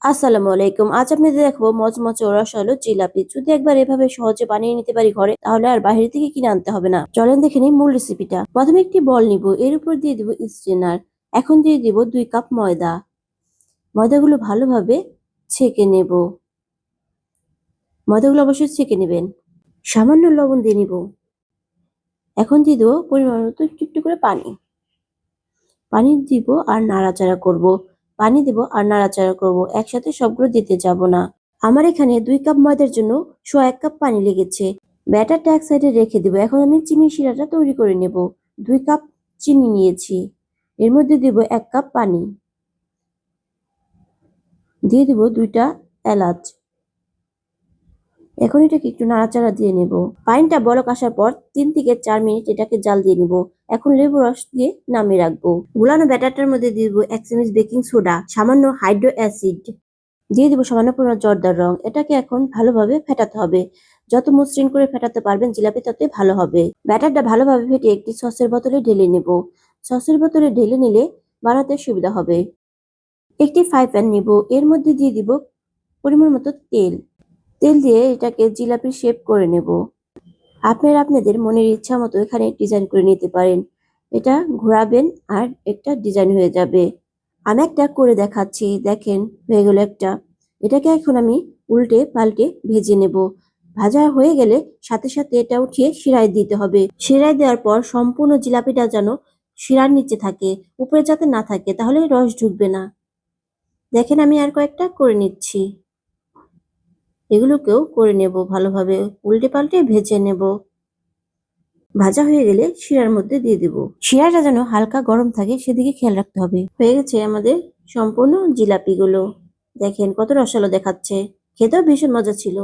আসসালামু আলাইকুম। আজ আপনাদের দেখাবো মচমচে ও রসালো জিলাপি। যদি একবার এভাবে সহজে বানিয়ে নিতে পারি ঘরে, তাহলে আর বাইরে থেকে কিনে আনতে হবে না। চলেন দেখে নিই মূল রেসিপিটা। প্রথমে একটি বল নিব, এর উপর দিয়ে দিব স্ট্রেনার। এখন দিয়ে দিব 2 কাপ ময়দা। ময়দাগুলো ভালোভাবে ছেঁকে নেব। ময়দাগুলো অবশ্যই ছেঁকে নেবেন। সামান্য লবণ দিয়ে নিব। এখন দিয়ে দেবো পরিমাণ মতো একটু একটু করে পানি। পানি দিব আর নাড়াচাড়া করব। পানি দিব আর নাড়াচাড়া করব, একসাথে সবগুলো দিতে যাব না। আমার এখানে 2 কাপ ময়দার জন্য 1 কাপ পানি লেগেছে। ব্যাটারটা এক সাইডে রেখে দেবো। এখন আমি চিনি শিরাটা তৈরি করে নেব। 2 কাপ চিনি নিয়েছি, এর মধ্যে দিব 1 কাপ পানি, দিয়ে দিব 2টা এলাচ। এখন এটাকে একটু নাড়াচাড়া দিয়ে নেব। পানিটা বলক আসার পর 3 থেকে 4 মিনিট এটাকে জাল দিয়ে নেব। এখন লেবু রস দিয়ে নামিয়ে রাখবো। গুলানো ব্যাটারটার মধ্যে দিয়ে দিব 1 চামচ বেকিং সোডা, সামান্য হাইড্রো অ্যাসিড, দিয়ে দিব সামান্য পরিমাণ জর্দার রং। এটাকে এখন ভালোভাবে ফেটাতে হবে। যত মসৃণ করে ফেটাতে পারবেন জিলাপি ততই ভালো হবে। ব্যাটারটা ভালোভাবে ফেটে একটি সসের বোতলে ঢেলে নেব। সসের বোতলে ঢেলে নিলে বানাতে সুবিধা হবে। একটি ফ্রাই প্যান নিব, এর মধ্যে দিয়ে দিব পরিমাণ মতো তেল। তেল দিয়ে এটাকে জিলাপির শেপ করে নেব। আপনারা আপনাদের মনের ইচ্ছা মতো এখানে ডিজাইন করে নিতে পারেন। এটা ঘোরাবেন আর একটা ডিজাইন হয়ে যাবে। আমি একটা করে দেখাচ্ছি, দেখেন হয়ে গেল একটা। এটাকে এখন আমি উল্টে পাল্টে ভেজে নেব। ভাজা হয়ে গেলে সাথে সাথে এটা উঠিয়ে শিরায় দিতে হবে। শিরায় দেওয়ার পর সম্পূর্ণ জিলাপিটা যেন শিরার নিচে থাকে, উপরে যাতে না থাকে, তাহলে রস ঢুকবে না। দেখেন আমি আর কয়েকটা করে নিচ্ছি। এগুলোকেও করে নেব ভালোভাবে, উল্টে পাল্টে ভেজে নেব। ভাজা হয়ে গেলে শিরার মধ্যে দিয়ে দিব। শিরাটা যেন হালকা গরম থাকে সেদিকে খেয়াল রাখতে হবে। হয়ে গেছে আমাদের সম্পূর্ণ জিলাপিগুলো। দেখেন কত রসালো দেখাচ্ছে, খেতেও ভীষণ মজা ছিল।